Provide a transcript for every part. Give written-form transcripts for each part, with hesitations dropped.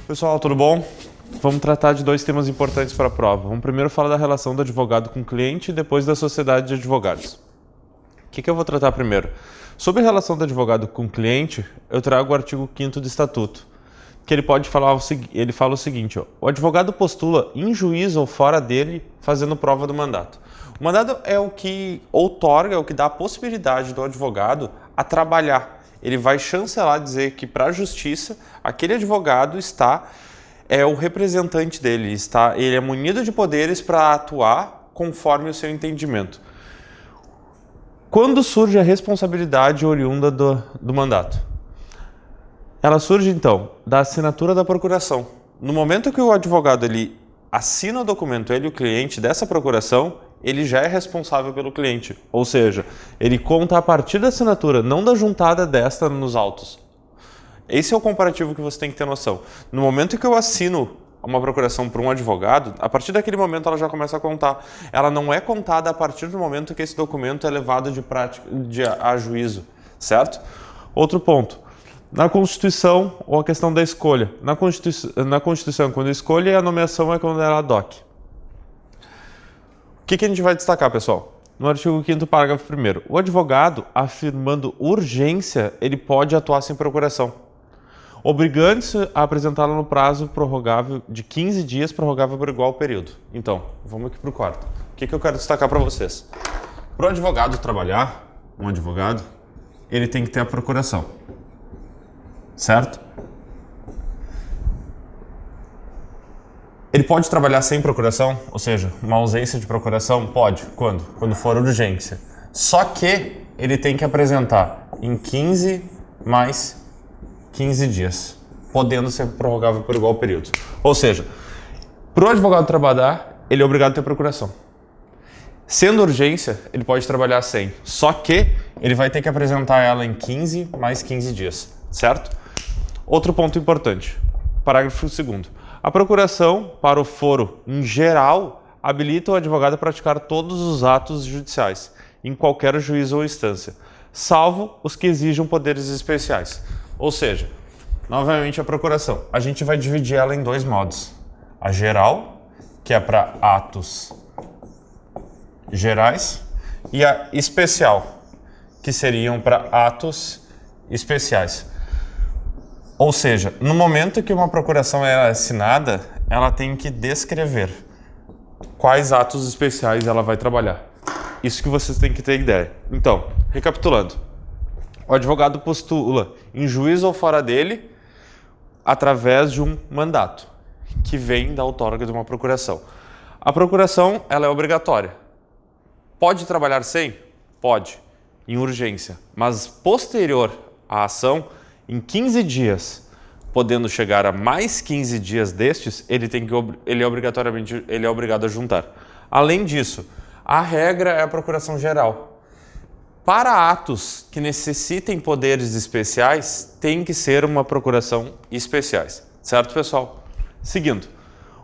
Pessoal, tudo bom? Vamos tratar de dois temas importantes para a prova. Vamos primeiro falar da relação do advogado com o cliente e depois da sociedade de advogados. O que eu vou tratar primeiro? Sobre a relação do advogado com o cliente, eu trago o artigo 5º do Estatuto, que ele fala o seguinte: o advogado postula em juízo ou fora dele, fazendo prova do mandato. O mandato é o que outorga, é o que dá a possibilidade do advogado a trabalhar. Ele vai chancelar, dizer que para a justiça, aquele advogado é o representante dele, ele é munido de poderes para atuar conforme o seu entendimento. Quando surge a responsabilidade oriunda do mandato? Ela surge, então, da assinatura da procuração. No momento que o advogado ele assina o documento, ele, o cliente dessa procuração, ele já é responsável pelo cliente. Ou seja, ele conta a partir da assinatura, não da juntada desta nos autos. Esse é o comparativo que você tem que ter noção. No momento que eu assino uma procuração para um advogado, a partir daquele momento ela já começa a contar. Ela não é contada a partir do momento que esse documento é levado a juízo, certo? Outro ponto. Na Constituição, ou a questão da escolha. Na Constituição, quando a escolha e a nomeação é quando ela ad hoc. O que a gente vai destacar, pessoal? No artigo 5º, parágrafo 1º. O advogado, afirmando urgência, ele pode atuar sem procuração, obrigando-se a apresentá-la no prazo prorrogável de 15 dias, prorrogável por igual período. Então, vamos aqui para o quarto. O que eu quero destacar para vocês? Para o advogado trabalhar, um advogado, ele tem que ter a procuração, certo? Ele pode trabalhar sem procuração, ou seja, uma ausência de procuração? Pode. Quando? Quando for urgência. Só que ele tem que apresentar em 15 mais 15 dias, podendo ser prorrogável por igual período. Ou seja, para o advogado trabalhar, ele é obrigado a ter procuração. Sendo urgência, ele pode trabalhar sem. Só que ele vai ter que apresentar ela em 15 mais 15 dias, certo? Outro ponto importante, parágrafo 2º. A procuração para o foro, em geral, habilita o advogado a praticar todos os atos judiciais, em qualquer juízo ou instância, salvo os que exijam poderes especiais. Ou seja, novamente a procuração. A gente vai dividir ela em dois modos. A geral, que é para atos gerais, e a especial, que seriam para atos especiais. Ou seja, no momento que uma procuração é assinada, ela tem que descrever quais atos especiais ela vai trabalhar. Isso que vocês têm que ter ideia. Então, recapitulando. O advogado postula em juízo ou fora dele através de um mandato, que vem da outorga de uma procuração. A procuração, ela é obrigatória. Pode trabalhar sem? Pode, em urgência. Mas posterior à ação, em 15 dias, podendo chegar a mais 15 dias destes, ele é obrigado a juntar. Além disso, a regra é a procuração geral. Para atos que necessitem poderes especiais, tem que ser uma procuração especiais. Certo, pessoal? Seguindo,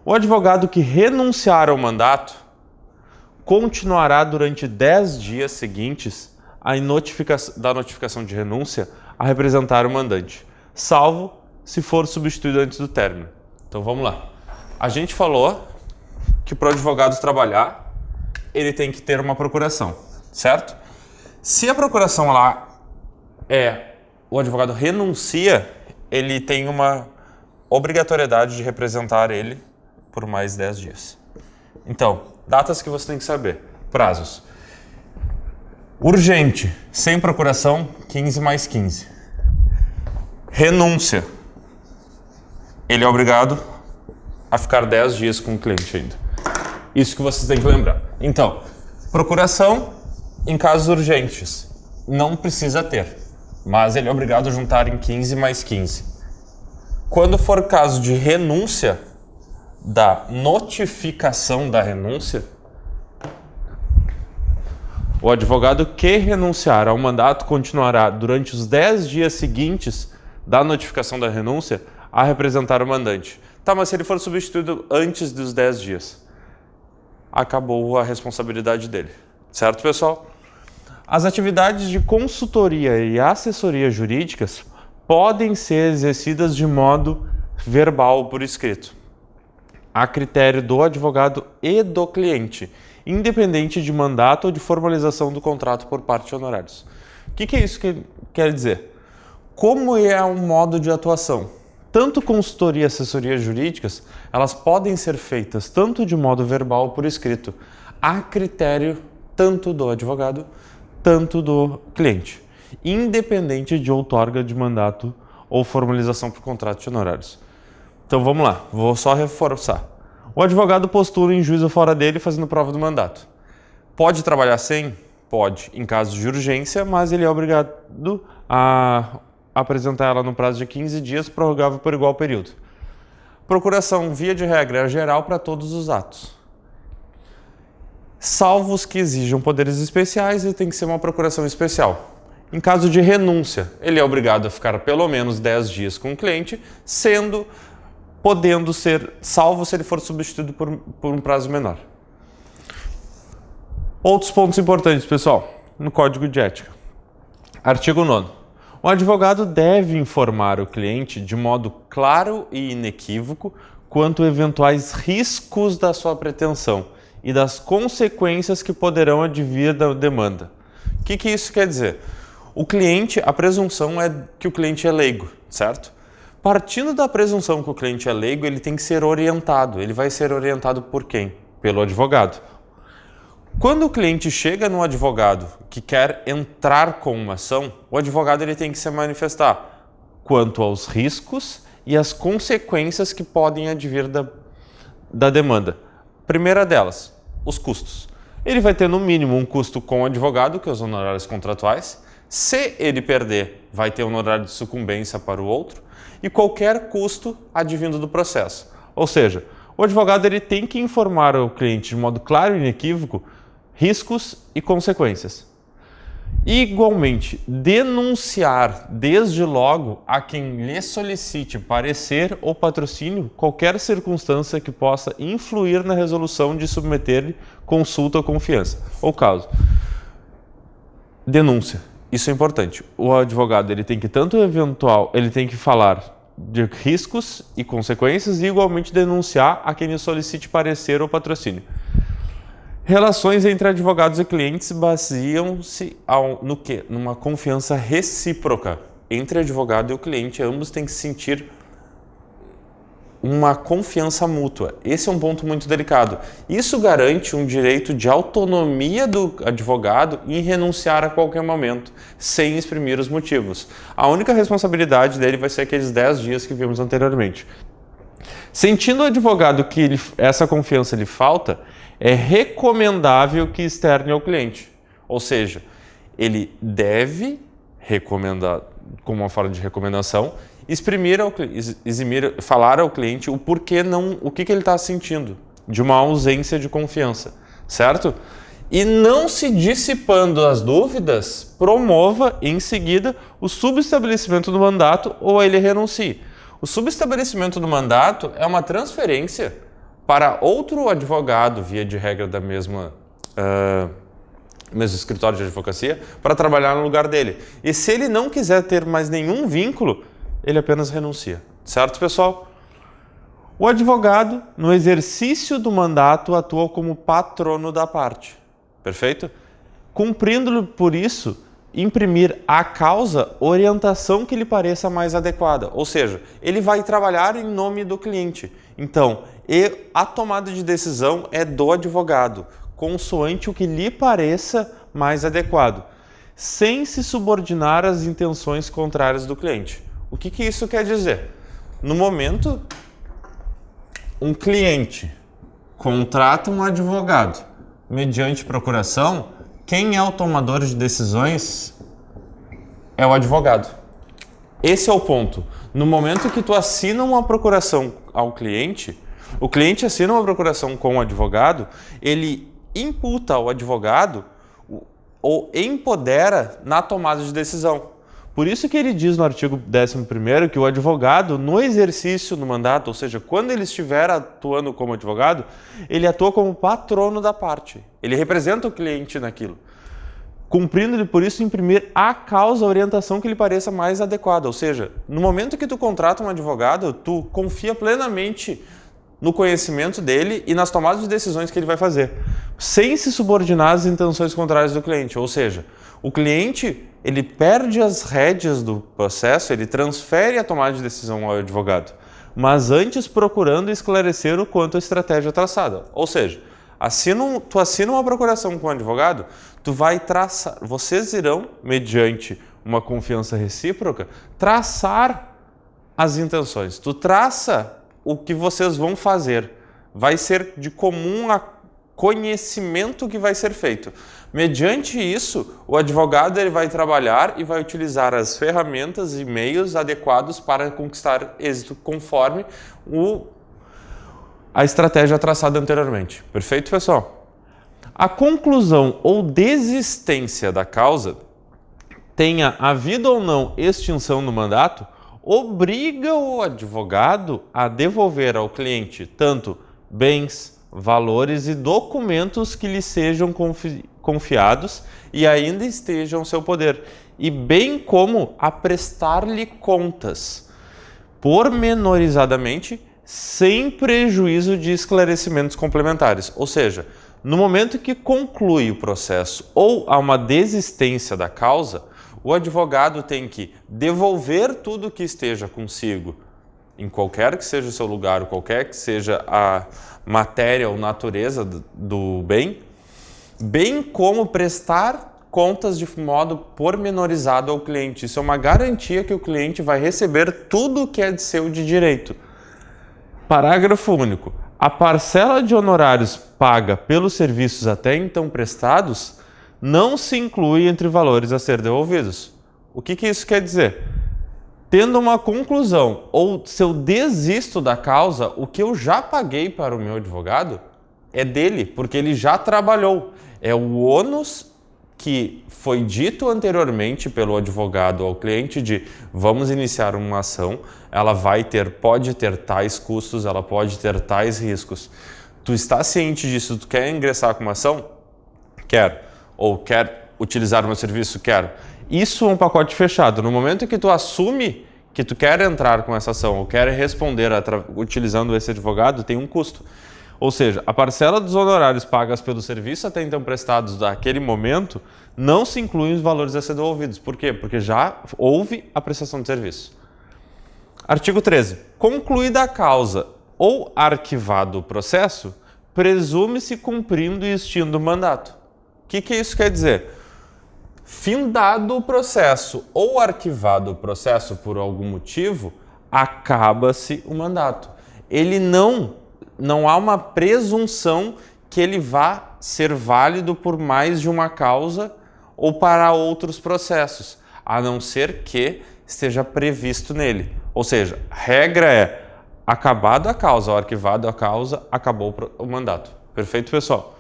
o advogado que renunciar ao mandato continuará durante 10 dias seguintes da notificação de renúncia a representar o mandante, salvo se for substituído antes do término. Então vamos lá. A gente falou que para o advogado trabalhar, ele tem que ter uma procuração, certo? Se a procuração lá o advogado renuncia, ele tem uma obrigatoriedade de representar ele por mais 10 dias. Então, datas que você tem que saber. Prazos. Urgente, sem procuração, 15 mais 15. Renúncia. Ele é obrigado a ficar 10 dias com o cliente ainda. Isso que vocês têm que lembrar. Então, procuração em casos urgentes. Não precisa ter, mas ele é obrigado a juntar em 15 mais 15. Quando for caso de renúncia, da notificação da renúncia, o advogado que renunciar ao mandato continuará durante os 10 dias seguintes da notificação da renúncia a representar o mandante. Tá, mas se ele for substituído antes dos 10 dias, acabou a responsabilidade dele. Certo, pessoal? As atividades de consultoria e assessoria jurídicas podem ser exercidas de modo verbal por escrito, a critério do advogado e do cliente, independente de mandato ou de formalização do contrato por parte de honorários. O que é isso que quer dizer? Como é o modo de atuação? Tanto consultoria e assessoria jurídicas, elas podem ser feitas tanto de modo verbal ou por escrito, a critério tanto do advogado, tanto do cliente, independente de outorga de mandato ou formalização por contrato de honorários. Então vamos lá, vou só reforçar. O advogado postula em juízo fora dele fazendo prova do mandato. Pode trabalhar sem? Pode, em caso de urgência, mas ele é obrigado a apresentar ela no prazo de 15 dias, prorrogável por igual período. Procuração, via de regra, é geral para todos os atos. Salvo os que exijam poderes especiais, ele tem que ser uma procuração especial. Em caso de renúncia, ele é obrigado a ficar pelo menos 10 dias com o cliente, podendo ser salvo se ele for substituído por um prazo menor. Outros pontos importantes, pessoal, no Código de Ética. Artigo 9º. O advogado deve informar o cliente de modo claro e inequívoco quanto a eventuais riscos da sua pretensão e das consequências que poderão advir da demanda. O que isso quer dizer? A presunção é que o cliente é leigo, certo? Partindo da presunção que o cliente é leigo, ele tem que ser orientado. Ele vai ser orientado por quem? Pelo advogado. Quando o cliente chega no advogado que quer entrar com uma ação, o advogado ele tem que se manifestar quanto aos riscos e as consequências que podem advir da demanda. Primeira delas, os custos. Ele vai ter no mínimo um custo com o advogado, que é os honorários contratuais. Se ele perder, vai ter um honorário de sucumbência para o outro e qualquer custo advindo do processo. Ou seja, o advogado ele tem que informar o cliente de modo claro e inequívoco riscos e consequências. Igualmente, denunciar desde logo a quem lhe solicite parecer ou patrocínio qualquer circunstância que possa influir na resolução de submeter-lhe consulta ou confiança. Ou caso. Denúncia. Isso é importante. O advogado ele tem que falar de riscos e consequências e igualmente denunciar a quem lhe solicite parecer ou patrocínio. Relações entre advogados e clientes baseiam-se no quê? Numa confiança recíproca entre advogado e o cliente. Ambos têm que sentir uma confiança mútua. Esse é um ponto muito delicado. Isso garante um direito de autonomia do advogado em renunciar a qualquer momento, sem exprimir os motivos. A única responsabilidade dele vai ser aqueles 10 dias que vimos anteriormente. Sentindo o advogado que essa confiança lhe falta, é recomendável que externe ao cliente. Ou seja, ele deve recomendar, como uma forma de recomendação, falar ao cliente o porquê não, o que ele está sentindo de uma ausência de confiança, certo? E não se dissipando as dúvidas, promova em seguida o subestabelecimento do mandato ou ele renuncie. O subestabelecimento do mandato é uma transferência para outro advogado, via de regra da mesmo escritório de advocacia, para trabalhar no lugar dele. E se ele não quiser ter mais nenhum vínculo, ele apenas renuncia. Certo, pessoal? O advogado, no exercício do mandato, atua como patrono da parte. Perfeito? Cumprindo-lhe, por isso, imprimir à causa orientação que lhe pareça mais adequada. Ou seja, ele vai trabalhar em nome do cliente. Então, a tomada de decisão é do advogado, consoante o que lhe pareça mais adequado, sem se subordinar às intenções contrárias do cliente. O que isso quer dizer? No momento, um cliente contrata um advogado mediante procuração, quem é o tomador de decisões é o advogado. Esse é o ponto. No momento que tu assina uma procuração ao cliente, o cliente assina uma procuração com o advogado, ele imputa ao advogado ou empodera na tomada de decisão. Por isso que ele diz no artigo 11º que o advogado, no exercício do mandato, ou seja, quando ele estiver atuando como advogado, ele atua como patrono da parte. Ele representa o cliente naquilo. cumprindo-lhe por isso imprimir à causa a orientação que lhe pareça mais adequada. Ou seja, no momento que tu contrata um advogado, tu confia plenamente no conhecimento dele e nas tomadas de decisões que ele vai fazer, sem se subordinar às intenções contrárias do cliente. Ou seja, o cliente, ele perde as rédeas do processo, ele transfere a tomada de decisão ao advogado, mas antes procurando esclarecer o quanto a estratégia traçada. Ou seja, tu assina uma procuração com o advogado, tu vai traçar, vocês irão, mediante uma confiança recíproca, traçar as intenções. Tu traça o que vocês vão fazer. Vai ser de comum conhecimento que vai ser feito. Mediante isso, o advogado ele vai trabalhar e vai utilizar as ferramentas e meios adequados para conquistar êxito conforme a estratégia traçada anteriormente. Perfeito, pessoal? A conclusão ou desistência da causa, tenha havido ou não extinção do mandato, obriga o advogado a devolver ao cliente tanto bens, valores e documentos que lhe sejam confiados e ainda estejam ao seu poder, e bem como a prestar-lhe contas, pormenorizadamente, sem prejuízo de esclarecimentos complementares. Ou seja, no momento que conclui o processo ou há uma desistência da causa, o advogado tem que devolver tudo que esteja consigo, em qualquer que seja o seu lugar, qualquer que seja a matéria ou natureza do bem, bem como prestar contas de modo pormenorizado ao cliente. Isso é uma garantia que o cliente vai receber tudo o que é de seu de direito. Parágrafo único. A parcela de honorários paga pelos serviços até então prestados não se inclui entre valores a ser devolvidos. O que isso quer dizer? Tendo uma conclusão ou se eu desisto da causa, o que eu já paguei para o meu advogado é dele, porque ele já trabalhou. É o ônus que foi dito anteriormente pelo advogado ao cliente de vamos iniciar uma ação, ela pode ter tais custos, ela pode ter tais riscos. Tu está ciente disso? Tu quer ingressar com uma ação? Quero. Ou quer utilizar o meu serviço? Quero. Isso é um pacote fechado. No momento que tu assume que tu quer entrar com essa ação ou quer responder utilizando esse advogado, tem um custo. Ou seja, a parcela dos honorários pagas pelo serviço até então prestados naquele momento não se incluem os valores a ser devolvidos. Por quê? Porque já houve a prestação de serviço. Artigo 13. Concluída a causa ou arquivado o processo, presume-se cumprindo e extinto o mandato. O que isso quer dizer? Findado o processo ou arquivado o processo por algum motivo, acaba-se o mandato. Ele não há uma presunção que ele vá ser válido por mais de uma causa ou para outros processos, a não ser que esteja previsto nele. Ou seja, a regra é acabado a causa ou arquivado a causa, acabou o mandato. Perfeito, pessoal?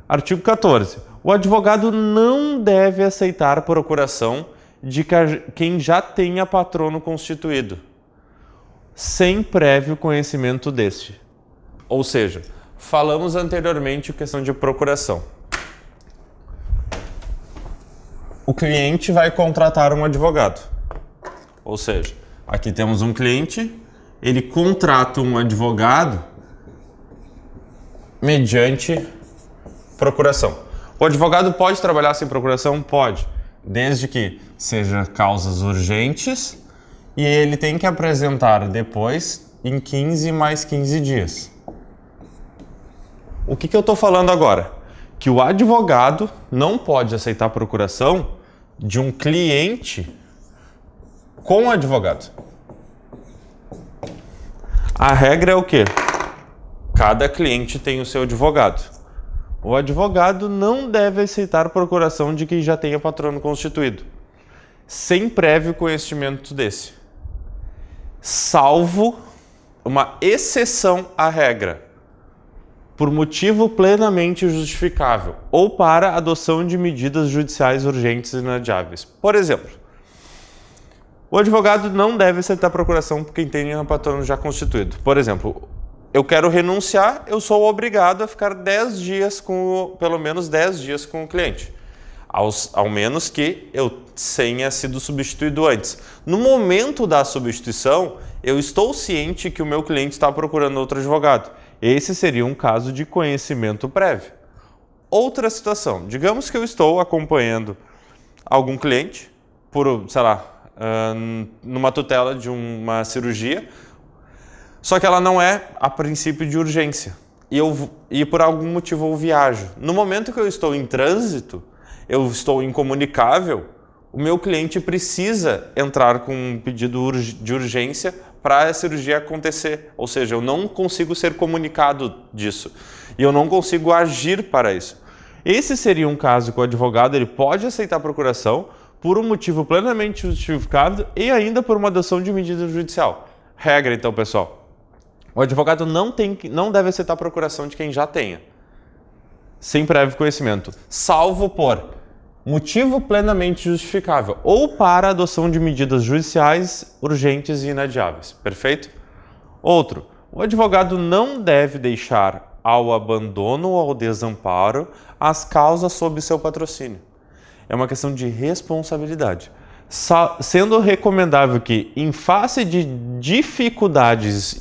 Artigo 14. O advogado não deve aceitar procuração de quem já tenha patrono constituído, sem prévio conhecimento deste. Ou seja, falamos anteriormente a questão de procuração. O cliente vai contratar um advogado. Ou seja, aqui temos um cliente, ele contrata um advogado mediante procuração. O advogado pode trabalhar sem procuração? Pode, desde que seja causas urgentes e ele tem que apresentar depois em 15 mais 15 dias. O que eu estou falando agora? Que o advogado não pode aceitar a procuração de um cliente com o advogado. A regra é o quê? Cada cliente tem o seu advogado. O advogado não deve aceitar a procuração de quem já tenha patrono constituído, sem prévio conhecimento desse, salvo uma exceção à regra, por motivo plenamente justificável ou para adoção de medidas judiciais urgentes e inadiáveis. Por exemplo, o advogado não deve aceitar a procuração por quem tem um patrono já constituído. Por exemplo, eu quero renunciar, eu sou obrigado a ficar pelo menos 10 dias com o cliente. ao menos que eu tenha sido substituído antes. No momento da substituição, eu estou ciente que o meu cliente está procurando outro advogado. Esse seria um caso de conhecimento prévio. Outra situação, digamos que eu estou acompanhando algum cliente por, sei lá, numa tutela de uma cirurgia, só que ela não é a princípio de urgência e por algum motivo eu viajo. No momento que eu estou em trânsito, eu estou incomunicável, o meu cliente precisa entrar com um pedido de urgência para a cirurgia acontecer, ou seja, eu não consigo ser comunicado disso e eu não consigo agir para isso. Esse seria um caso que o advogado ele pode aceitar a procuração por um motivo plenamente justificado e ainda por uma adoção de medida judicial. Regra, então, pessoal. O advogado não deve aceitar a procuração de quem já tenha, sem prévio conhecimento, salvo por motivo plenamente justificável ou para a adoção de medidas judiciais urgentes e inadiáveis. Perfeito? Outro, o advogado não deve deixar ao abandono ou ao desamparo as causas sob seu patrocínio. É uma questão de responsabilidade. Sendo recomendável que, em face de dificuldades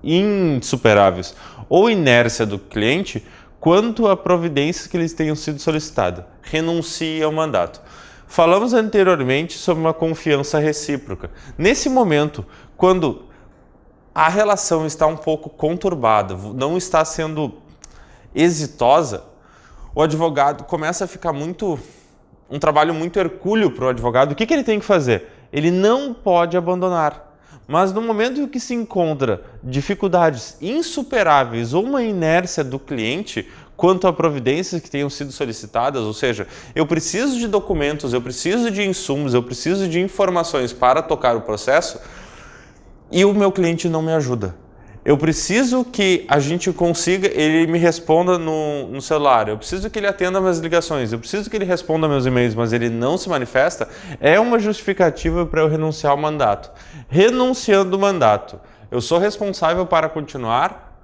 insuperáveis ou inércia do cliente, quanto a providências que lhes tenham sido solicitadas, renuncie ao mandato. Falamos anteriormente sobre uma confiança recíproca. Nesse momento, quando a relação está um pouco conturbada, não está sendo exitosa, o advogado começa a ficar um trabalho muito hercúleo para o advogado. O que ele tem que fazer? Ele não pode abandonar. Mas no momento em que se encontra dificuldades insuperáveis ou uma inércia do cliente quanto a providências que tenham sido solicitadas, ou seja, eu preciso de documentos, eu preciso de insumos, eu preciso de informações para tocar o processo e o meu cliente não me ajuda. Eu preciso que a gente consiga, ele me responda no celular, eu preciso que ele atenda minhas ligações, eu preciso que ele responda meus e-mails, mas ele não se manifesta, é uma justificativa para eu renunciar ao mandato. Renunciando o mandato, eu sou responsável para continuar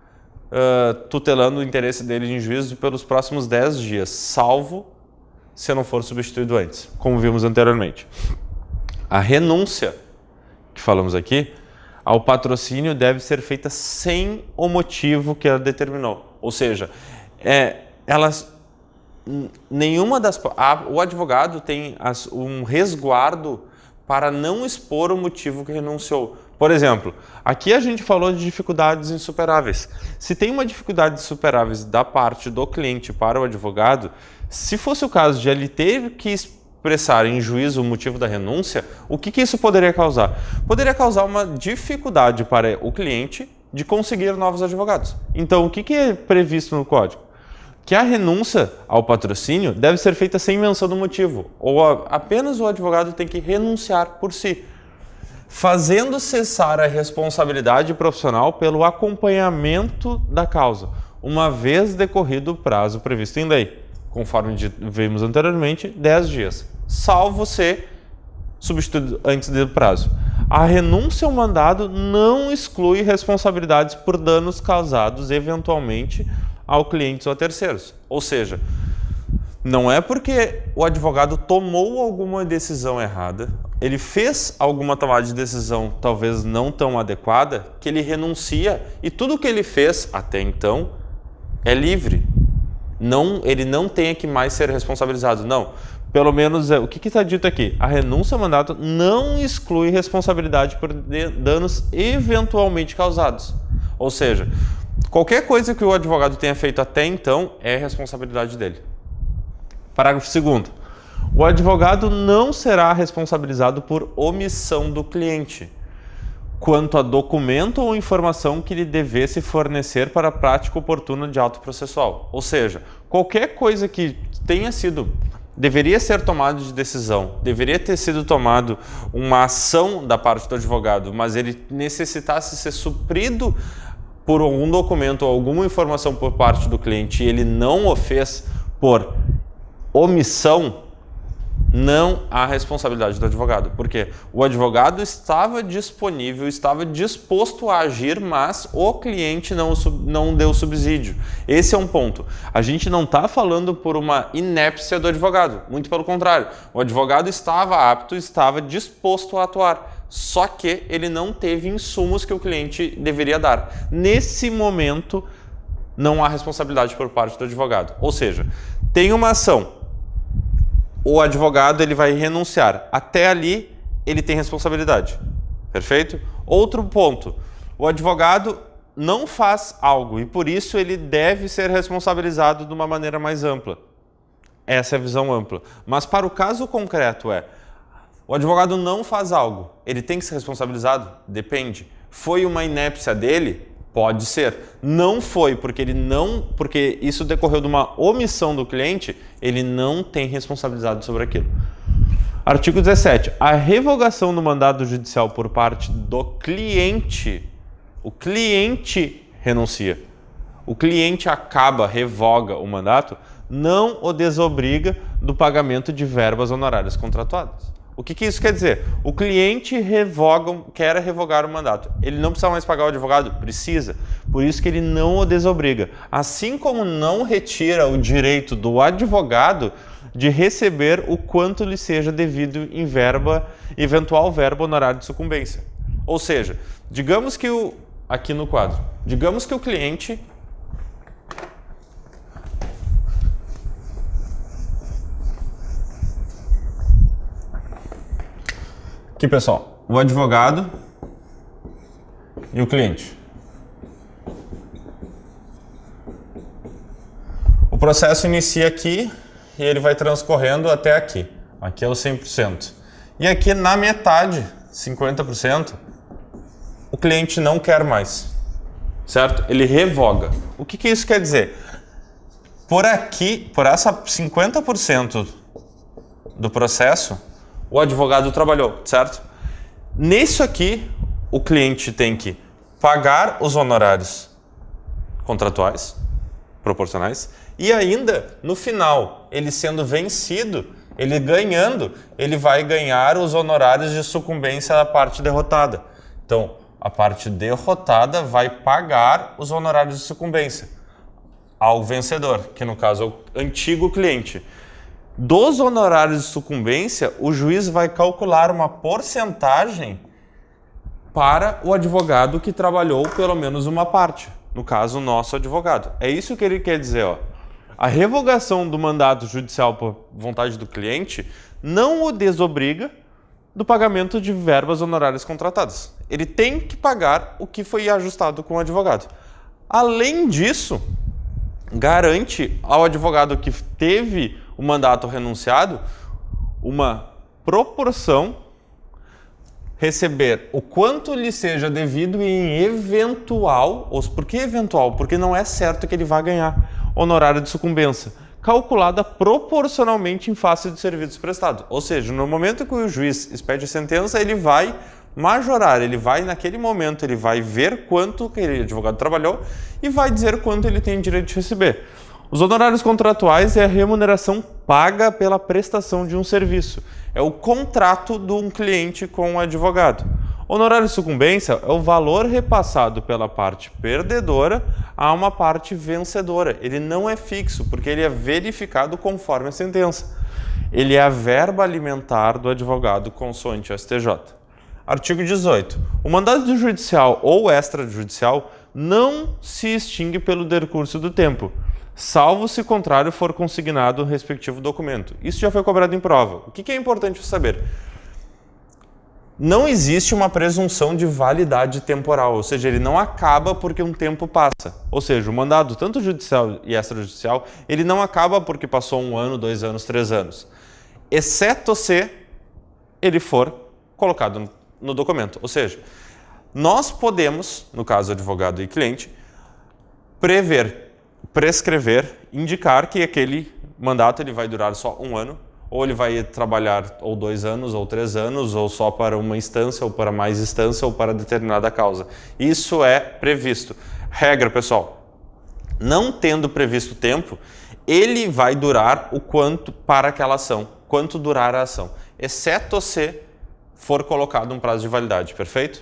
tutelando o interesse dele em juízo pelos próximos 10 dias, salvo se eu não for substituído antes, como vimos anteriormente. A renúncia que falamos aqui ao patrocínio deve ser feita sem o motivo que ela determinou. Ou seja, o advogado tem um resguardo para não expor o motivo que renunciou. Por exemplo, aqui a gente falou de dificuldades insuperáveis. Se tem uma dificuldade insuperável da parte do cliente para o advogado, se fosse o caso de ele ter que expressar em juízo o motivo da renúncia, o que isso poderia causar? Poderia causar uma dificuldade para o cliente de conseguir novos advogados. Então, o que é previsto no código? Que a renúncia ao patrocínio deve ser feita sem menção do motivo, ou apenas o advogado tem que renunciar por si, fazendo cessar a responsabilidade profissional pelo acompanhamento da causa, uma vez decorrido o prazo previsto em lei, conforme vimos anteriormente, 10 dias, salvo ser substituído antes do prazo. A renúncia ao mandado não exclui responsabilidades por danos causados eventualmente ao cliente ou a terceiros. Ou seja, não é porque o advogado tomou alguma decisão errada, ele fez alguma tomada de decisão talvez não tão adequada, que ele renuncia e tudo que ele fez até então é livre. Ele não tem que mais ser responsabilizado. Não. Pelo menos, o que está dito aqui? A renúncia ao mandato não exclui responsabilidade por danos eventualmente causados. Ou seja, qualquer coisa que o advogado tenha feito até então é responsabilidade dele. Parágrafo 2º. O advogado não será responsabilizado por omissão do cliente quanto a documento ou informação que lhe devesse fornecer para a prática oportuna de auto processual. Ou seja, qualquer coisa que deveria ser tomado de decisão, deveria ter sido tomado uma ação da parte do advogado, mas ele necessitasse ser suprido por algum documento ou alguma informação por parte do cliente e ele não o fez por omissão, Não há responsabilidade do advogado, porque o advogado estava disponível, estava disposto a agir, mas o cliente não deu subsídio. Esse é um ponto. A gente não está falando por uma inépcia do advogado, muito pelo contrário. O advogado estava apto, estava disposto a atuar, só que ele não teve insumos que o cliente deveria dar. Nesse momento, não há responsabilidade por parte do advogado. Ou seja, tem uma ação. O advogado ele vai renunciar. Até ali, ele tem responsabilidade. Perfeito? Outro ponto. O advogado não faz algo e, por isso, ele deve ser responsabilizado de uma maneira mais ampla. Essa é a visão ampla. Mas, para o caso concreto, o advogado não faz algo. Ele tem que ser responsabilizado? Depende. Foi uma inépcia dele? Pode ser. Não foi, porque isso decorreu de uma omissão do cliente, ele não tem responsabilidade sobre aquilo. Artigo 17. A revogação do mandado judicial por parte do cliente, o cliente renuncia. O cliente revoga o mandato, não o desobriga do pagamento de verbas honorárias contratuadas. O que isso quer dizer? O cliente quer revogar o mandato. Ele não precisa mais pagar o advogado? Precisa. Por isso que ele não o desobriga. Assim como não retira o direito do advogado de receber o quanto lhe seja devido em eventual verba honorária de sucumbência. Ou seja, digamos que aqui no quadro, digamos que o cliente aqui, pessoal, o advogado e o cliente. O processo inicia aqui e ele vai transcorrendo até aqui. Aqui é o 100%. E aqui na metade, 50%, o cliente não quer mais, certo? Ele revoga. O que isso quer dizer? Por essa 50% do processo, o advogado trabalhou, certo? Nisso aqui, o cliente tem que pagar os honorários contratuais, proporcionais, e ainda, no final, ele sendo vencido, ele ganhando, ele vai ganhar os honorários de sucumbência da parte derrotada. Então, a parte derrotada vai pagar os honorários de sucumbência ao vencedor, que no caso é o antigo cliente. Dos honorários de sucumbência, o juiz vai calcular uma porcentagem para o advogado que trabalhou pelo menos uma parte. No caso, o nosso advogado. É isso que ele quer dizer. A revogação do mandato judicial por vontade do cliente não o desobriga do pagamento de verbas honorárias contratadas. Ele tem que pagar o que foi ajustado com o advogado. Além disso, garante ao advogado que teve o mandato renunciado uma proporção, receber o quanto lhe seja devido em eventual, por que eventual? Porque não é certo que ele vá ganhar honorário de sucumbência, calculada proporcionalmente em face do serviço prestado. Ou seja, no momento que o juiz expede a sentença, ele vai majorar, naquele momento, ele vai ver quanto aquele advogado trabalhou e vai dizer quanto ele tem direito de receber. Os honorários contratuais é a remuneração paga pela prestação de um serviço. É o contrato de um cliente com um advogado. Honorário de sucumbência é o valor repassado pela parte perdedora a uma parte vencedora. Ele não é fixo, porque ele é verificado conforme a sentença. Ele é a verba alimentar do advogado consoante o STJ. Artigo 18. O mandado judicial ou extrajudicial não se extingue pelo decurso do tempo, salvo se contrário for consignado o respectivo documento. Isso já foi cobrado em prova. O que é importante saber? Não existe uma presunção de validade temporal, ou seja, ele não acaba porque um tempo passa. Ou seja, o mandado, tanto judicial e extrajudicial, ele não acaba porque passou 1 ano, 2 anos, 3 anos. Exceto se ele for colocado no documento. Ou seja, nós podemos, no caso advogado e cliente, prescrever, indicar que aquele mandato ele vai durar só 1 ano, ou ele vai trabalhar ou 2 anos, ou 3 anos, ou só para uma instância, ou para mais instância, ou para determinada causa. Isso é previsto. Regra, pessoal, não tendo previsto tempo, ele vai durar o quanto para aquela ação. quanto durar a ação, exceto se for colocado um prazo de validade, perfeito?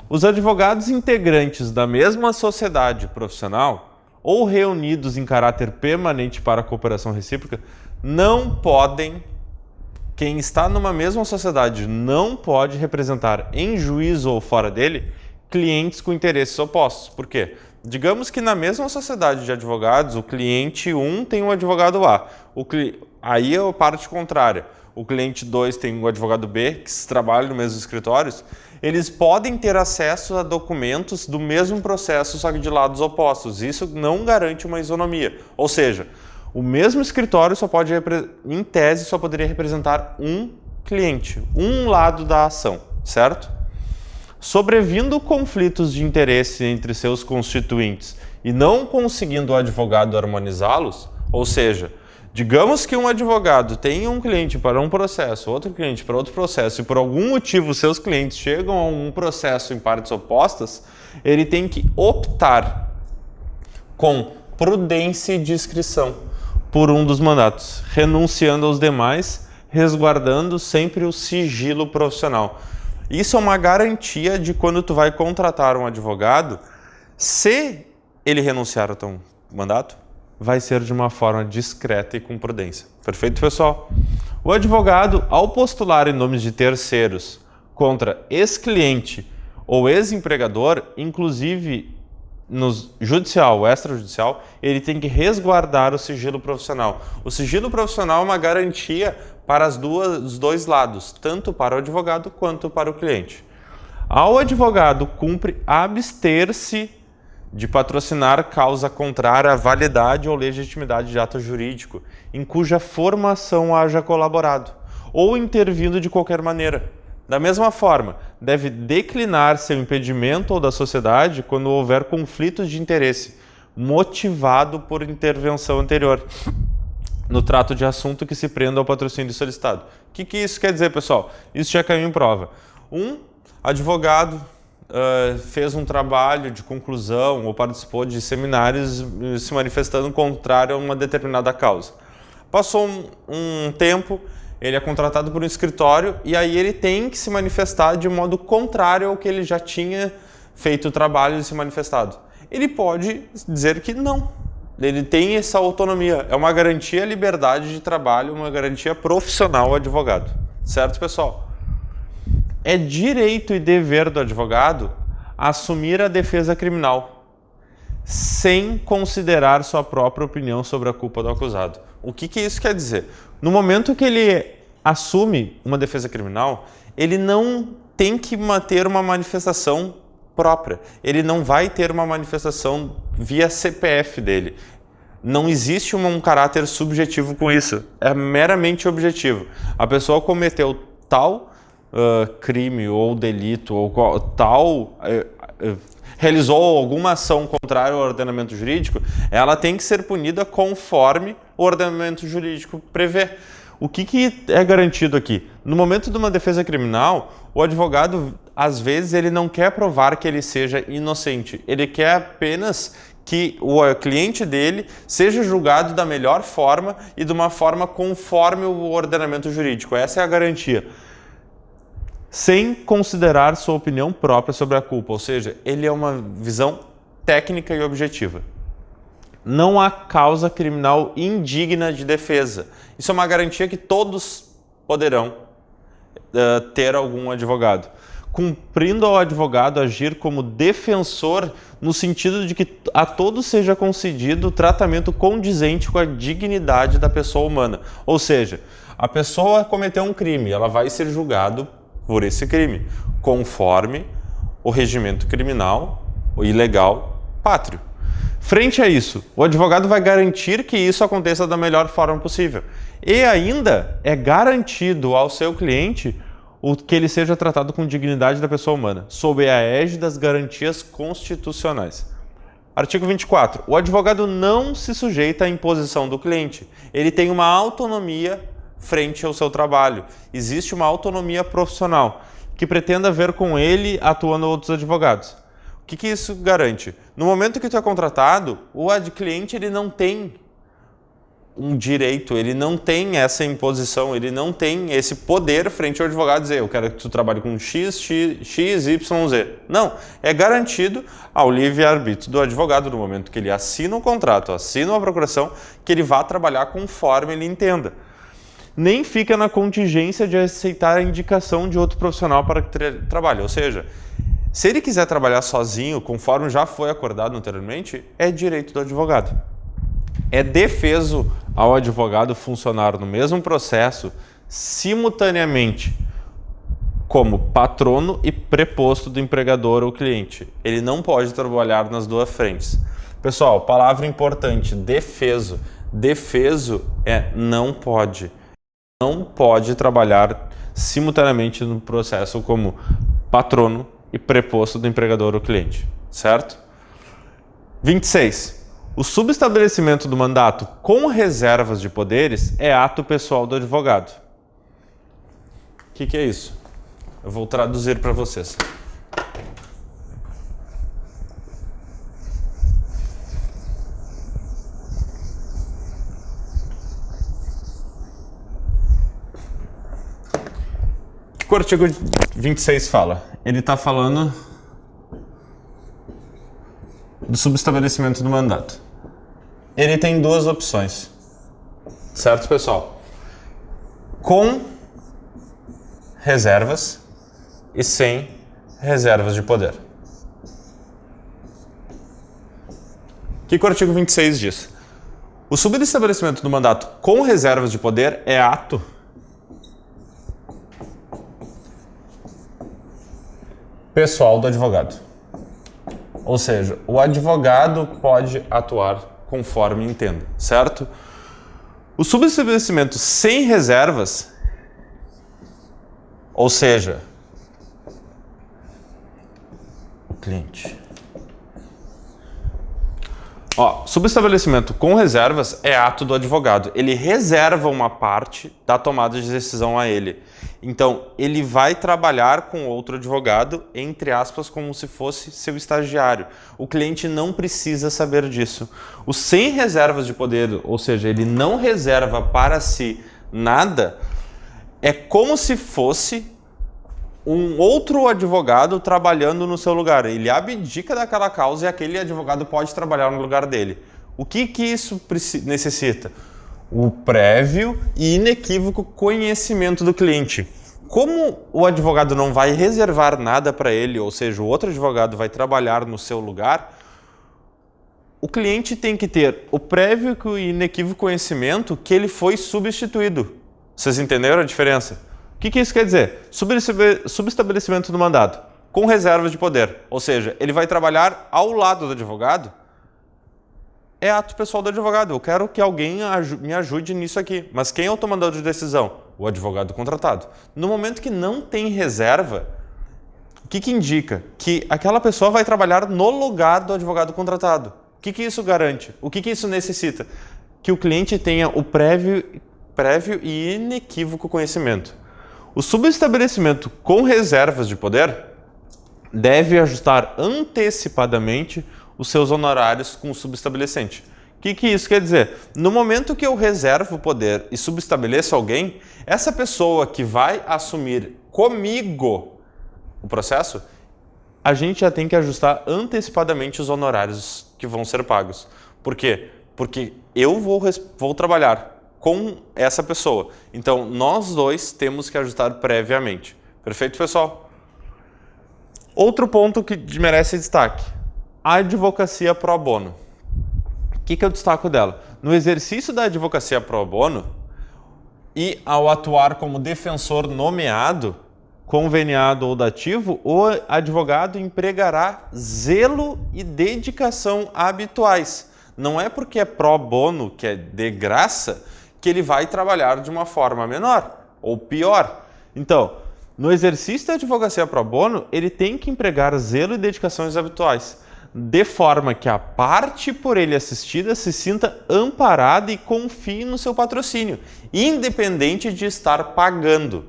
Os advogados integrantes da mesma sociedade profissional ou reunidos em caráter permanente para a cooperação recíproca não podem, quem está numa mesma sociedade não pode representar em juízo ou fora dele clientes com interesses opostos. Por quê? Digamos que na mesma sociedade de advogados, o cliente 1 tem um advogado A, aí é a parte contrária. O cliente 2 tem um advogado B, que trabalha no mesmo escritórios, eles podem ter acesso a documentos do mesmo processo, só que de lados opostos. Isso não garante uma isonomia. Ou seja, o mesmo escritório só pode, em tese, só poderia representar um cliente, um lado da ação, certo? Sobrevindo conflitos de interesse entre seus constituintes e não conseguindo o advogado harmonizá-los, ou seja, digamos que um advogado tem um cliente para um processo, outro cliente para outro processo, e por algum motivo seus clientes chegam a um processo em partes opostas, ele tem que optar com prudência e discrição por um dos mandatos, renunciando aos demais, resguardando sempre o sigilo profissional. Isso é uma garantia de quando tu vai contratar um advogado, se ele renunciar ao teu mandato, vai ser de uma forma discreta e com prudência. Perfeito, pessoal? O advogado, ao postular em nomes de terceiros contra ex-cliente ou ex-empregador, inclusive no judicial ou extrajudicial, ele tem que resguardar o sigilo profissional. O sigilo profissional é uma garantia para os dois lados, tanto para o advogado quanto para o cliente. Ao advogado, cumpre abster-se de patrocinar causa contrária à validade ou legitimidade de ato jurídico, em cuja formação haja colaborado, ou intervindo de qualquer maneira. Da mesma forma, deve declinar seu impedimento ou da sociedade quando houver conflitos de interesse, motivado por intervenção anterior, no trato de assunto que se prenda ao patrocínio solicitado. O que isso quer dizer, pessoal? Isso já caiu em prova. Um advogado fez um trabalho de conclusão ou participou de seminários se manifestando contrário a uma determinada causa. Passou um tempo, ele é contratado por um escritório e aí ele tem que se manifestar de modo contrário ao que ele já tinha feito o trabalho e se manifestado. Ele pode dizer que não. Ele tem essa autonomia. É uma garantia à liberdade de trabalho, uma garantia profissional ao advogado. Certo, pessoal? É direito e dever do advogado assumir a defesa criminal, sem considerar sua própria opinião sobre a culpa do acusado. O que isso quer dizer? No momento que ele assume uma defesa criminal, ele não tem que manter uma manifestação própria. Ele não vai ter uma manifestação via CPF dele. Não existe um caráter subjetivo com isso. É meramente objetivo. A pessoa cometeu tal crime ou delito ou realizou alguma ação contrária ao ordenamento jurídico, ela tem que ser punida conforme o ordenamento jurídico prevê. O que é garantido aqui? No momento de uma defesa criminal, o advogado, às vezes, ele não quer provar que ele seja inocente. Ele quer apenas que o cliente dele seja julgado da melhor forma e de uma forma conforme o ordenamento jurídico. Essa é a garantia. Sem considerar sua opinião própria sobre a culpa, ou seja, ele é uma visão técnica e objetiva. Não há causa criminal indigna de defesa. Isso é uma garantia que todos poderão ter algum advogado. Cumprindo ao advogado agir como defensor no sentido de que a todos seja concedido o tratamento condizente com a dignidade da pessoa humana. Ou seja, a pessoa cometeu um crime, ela vai ser julgada por esse crime, conforme o regimento criminal e legal pátrio. Frente a isso, o advogado vai garantir que isso aconteça da melhor forma possível. E ainda é garantido ao seu cliente que ele seja tratado com dignidade da pessoa humana, sob a égide das garantias constitucionais. Artigo 24. O advogado não se sujeita à imposição do cliente. Ele tem uma autonomia frente ao seu trabalho. Existe uma autonomia profissional que pretenda ver com ele atuando outros advogados. O que isso garante? No momento que tu é contratado, o cliente ele não tem um direito, ele não tem essa imposição, ele não tem esse poder frente ao advogado dizer eu quero que tu trabalhe com X, Y, Z. Não, é garantido ao livre-arbítrio do advogado no momento que ele assina um contrato, assina uma procuração, que ele vá trabalhar conforme ele entenda. Nem fica na contingência de aceitar a indicação de outro profissional para que trabalhe. Ou seja, se ele quiser trabalhar sozinho, conforme já foi acordado anteriormente, é direito do advogado. É defeso ao advogado funcionar no mesmo processo simultaneamente como patrono e preposto do empregador ou cliente. Ele não pode trabalhar nas duas frentes. Pessoal, palavra importante, defeso. Defeso é não pode. Não pode trabalhar simultaneamente no processo como patrono e preposto do empregador ou cliente, certo? 26. O subestabelecimento do mandato com reservas de poderes é ato pessoal do advogado. O que é isso? Eu vou traduzir para vocês. O que o artigo 26 fala? Ele está falando do subestabelecimento do mandato. Ele tem duas opções, certo, pessoal? Com reservas e sem reservas de poder. O que o artigo 26 diz? O subestabelecimento do mandato com reservas de poder é ato pessoal do advogado. Ou seja, o advogado pode atuar conforme entenda, certo? O subestabelecimento sem reservas, ou seja, o cliente. Subestabelecimento com reservas é ato do advogado. Ele reserva uma parte da tomada de decisão a ele. Então, ele vai trabalhar com outro advogado, entre aspas, como se fosse seu estagiário. O cliente não precisa saber disso. O sem reservas de poder, ou seja, ele não reserva para si nada, é como se fosse um outro advogado trabalhando no seu lugar. Ele abdica daquela causa e aquele advogado pode trabalhar no lugar dele. O que isso necessita? O prévio e inequívoco conhecimento do cliente. Como o advogado não vai reservar nada para ele, ou seja, o outro advogado vai trabalhar no seu lugar, o cliente tem que ter o prévio e inequívoco conhecimento que ele foi substituído. Vocês entenderam a diferença? O que isso quer dizer? Subestabelecimento do mandato com reservas de poder, ou seja, ele vai trabalhar ao lado do advogado, é ato pessoal do advogado. Eu quero que alguém me ajude nisso aqui. Mas quem é o tomador de decisão? O advogado contratado. No momento que não tem reserva, o que indica? Que aquela pessoa vai trabalhar no lugar do advogado contratado. O que isso garante? O que isso necessita? Que o cliente tenha o prévio e inequívoco conhecimento. O subestabelecimento com reservas de poder deve ajustar antecipadamente os seus honorários com o subestabelecente. O que isso quer dizer? No momento que eu reservo o poder e subestabeleço alguém, essa pessoa que vai assumir comigo o processo, a gente já tem que ajustar antecipadamente os honorários que vão ser pagos. Por quê? Porque eu vou trabalhar com essa pessoa. Então, nós dois temos que ajustar previamente. Perfeito, pessoal? Outro ponto que merece destaque. A advocacia pro bono. O que eu destaco dela? No exercício da advocacia pro bono e ao atuar como defensor nomeado, conveniado ou dativo, o advogado empregará zelo e dedicação habituais. Não é porque é pro bono, que é de graça, que ele vai trabalhar de uma forma menor ou pior. Então, no exercício da advocacia pro bono, ele tem que empregar zelo e dedicações habituais, de forma que a parte por ele assistida se sinta amparada e confie no seu patrocínio, independente de estar pagando.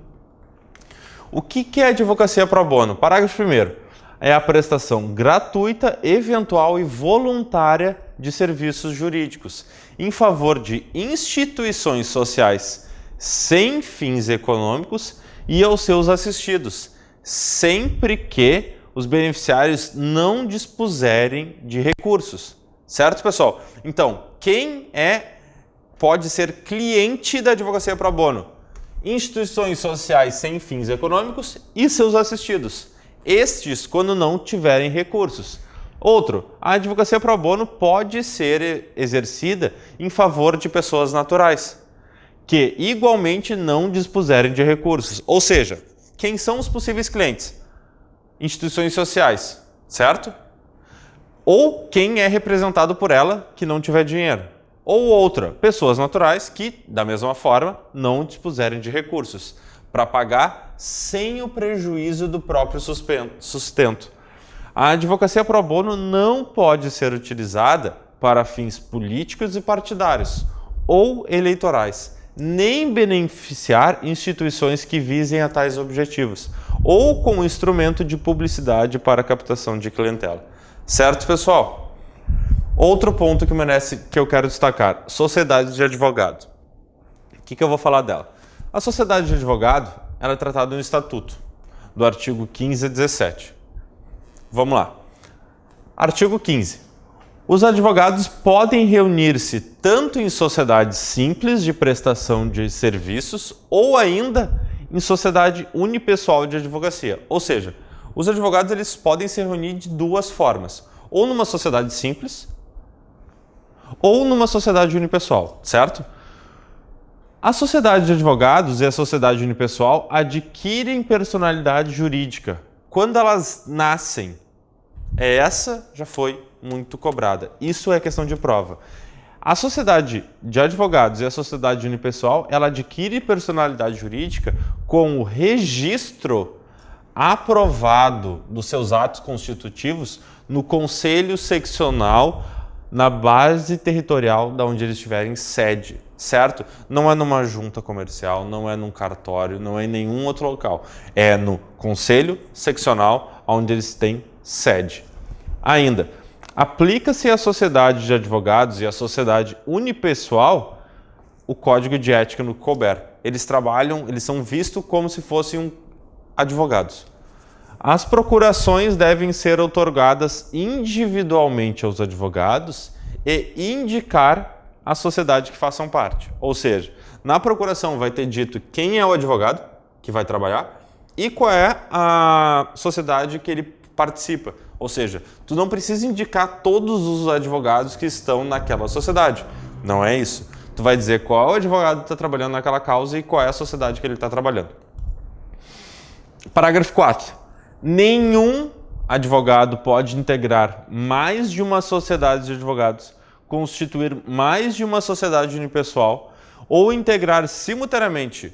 O que é advocacia pro bono? Parágrafo 1º. É a prestação gratuita, eventual e voluntária de serviços jurídicos em favor de instituições sociais sem fins econômicos e aos seus assistidos, sempre que os beneficiários não dispuserem de recursos. Certo, pessoal? Então, quem pode ser cliente da advocacia pro bono? Instituições sociais sem fins econômicos e seus assistidos. Estes, quando não tiverem recursos. Outro, a advocacia pro bono pode ser exercida em favor de pessoas naturais, que igualmente não dispuserem de recursos. Ou seja, quem são os possíveis clientes? Instituições sociais, certo? Ou quem é representado por ela que não tiver dinheiro. Ou outra, pessoas naturais que, da mesma forma, não dispuserem de recursos para pagar sem o prejuízo do próprio sustento. A advocacia pro bono não pode ser utilizada para fins políticos e partidários ou eleitorais, nem beneficiar instituições que visem a tais objetivos, ou como instrumento de publicidade para a captação de clientela. Certo, pessoal? Outro ponto que eu quero destacar, sociedades de advogado. O que eu vou falar dela? A sociedade de advogado ela é tratada no Estatuto, do artigo 15 a 17. Vamos lá. Artigo 15. Os advogados podem reunir-se tanto em sociedades simples de prestação de serviços ou ainda em sociedade unipessoal de advocacia. Ou seja, os advogados eles podem se reunir de duas formas. Ou numa sociedade simples ou numa sociedade unipessoal, certo? A sociedade de advogados e a sociedade unipessoal adquirem personalidade jurídica quando elas nascem. Essa já foi muito cobrada. Isso é questão de prova. A sociedade de advogados e a sociedade unipessoal, ela adquire personalidade jurídica com o registro aprovado dos seus atos constitutivos no Conselho Seccional na base territorial da onde eles tiverem sede, certo? Não é numa junta comercial, não é num cartório, não é em nenhum outro local. É no Conselho Seccional onde eles têm sede. Ainda, aplica-se à sociedade de advogados e à sociedade unipessoal o Código de Ética no COBER. Eles são vistos como se fossem advogados. As procurações devem ser outorgadas individualmente aos advogados e indicar a sociedade que façam parte. Ou seja, na procuração vai ter dito quem é o advogado que vai trabalhar e qual é a sociedade que ele participa. Ou seja, tu não precisa indicar todos os advogados que estão naquela sociedade. Não é isso. Tu vai dizer qual advogado está trabalhando naquela causa e qual é a sociedade que ele está trabalhando. Parágrafo 4. Nenhum advogado pode integrar mais de uma sociedade de advogados, constituir mais de uma sociedade unipessoal ou integrar simultaneamente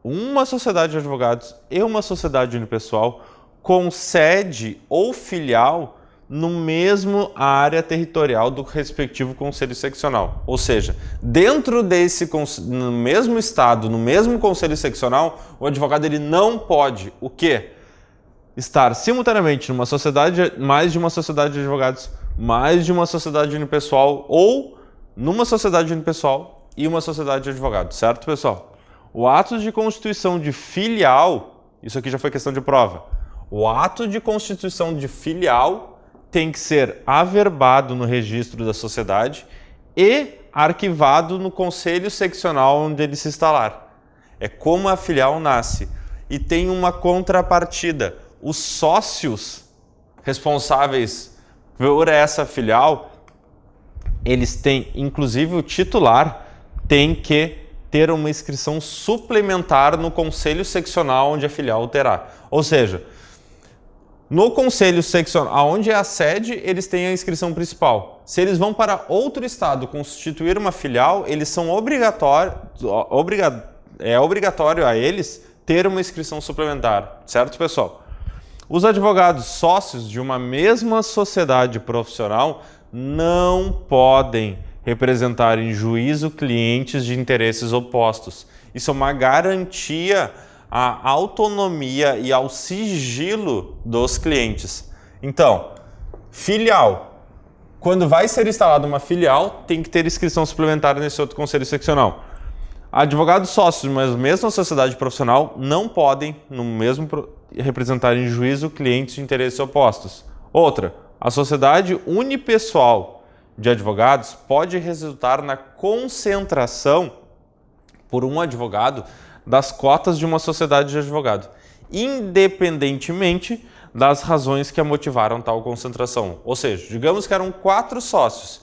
uma sociedade de advogados e uma sociedade unipessoal com sede ou filial no mesmo área territorial do respectivo conselho seccional. Ou seja, no mesmo estado, no mesmo conselho seccional, o advogado ele não pode o quê? Estar simultaneamente numa sociedade, mais de uma sociedade de advogados, mais de uma sociedade unipessoal ou numa sociedade unipessoal e uma sociedade de advogados, certo, pessoal? O ato de constituição de filial, isso aqui já foi questão de prova, o ato de constituição de filial tem que ser averbado no registro da sociedade e arquivado no conselho seccional onde ele se instalar. É como a filial nasce. E tem uma contrapartida. Os sócios responsáveis por essa filial, eles têm, inclusive o titular, tem que ter uma inscrição suplementar no conselho seccional onde a filial terá. Ou seja, no conselho seccional, onde é a sede, eles têm a inscrição principal. Se eles vão para outro estado constituir uma filial, eles são obrigatório a eles ter uma inscrição suplementar, certo, pessoal? Os advogados sócios de uma mesma sociedade profissional não podem representar em juízo clientes de interesses opostos. Isso é uma garantia à autonomia e ao sigilo dos clientes. Então, filial. Quando vai ser instalada uma filial, tem que ter inscrição suplementar nesse outro conselho seccional. Advogados sócios de uma mesma sociedade profissional não podem, no mesmo representar em juízo clientes de interesses opostos. Outra, a sociedade unipessoal de advogados pode resultar na concentração por um advogado das cotas de uma sociedade de advogado, independentemente das razões que a motivaram tal concentração. Ou seja, digamos que eram 4 sócios.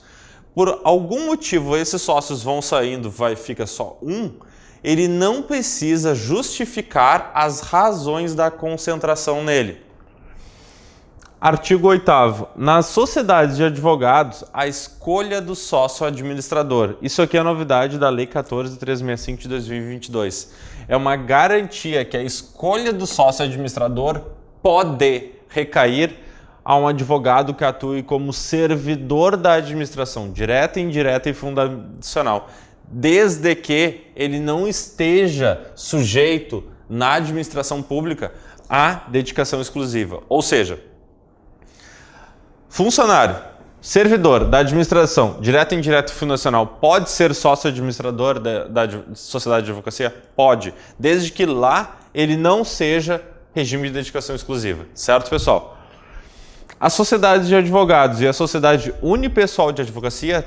Por algum motivo esses sócios vão saindo, fica só um, ele não precisa justificar as razões da concentração nele. Artigo 8º. Nas sociedades de advogados, a escolha do sócio administrador. Isso aqui é a novidade da Lei 14.365 de 2022. É uma garantia que a escolha do sócio administrador pode recair a um advogado que atue como servidor da administração, direta, indireta e fundacional, desde que ele não esteja sujeito na administração pública à dedicação exclusiva. Ou seja, funcionário, servidor da administração, direta, indireta e fundacional, pode ser sócio administrador da sociedade de advocacia? Pode, desde que lá ele não seja regime de dedicação exclusiva, certo, pessoal? A sociedade de advogados e a sociedade unipessoal de advocacia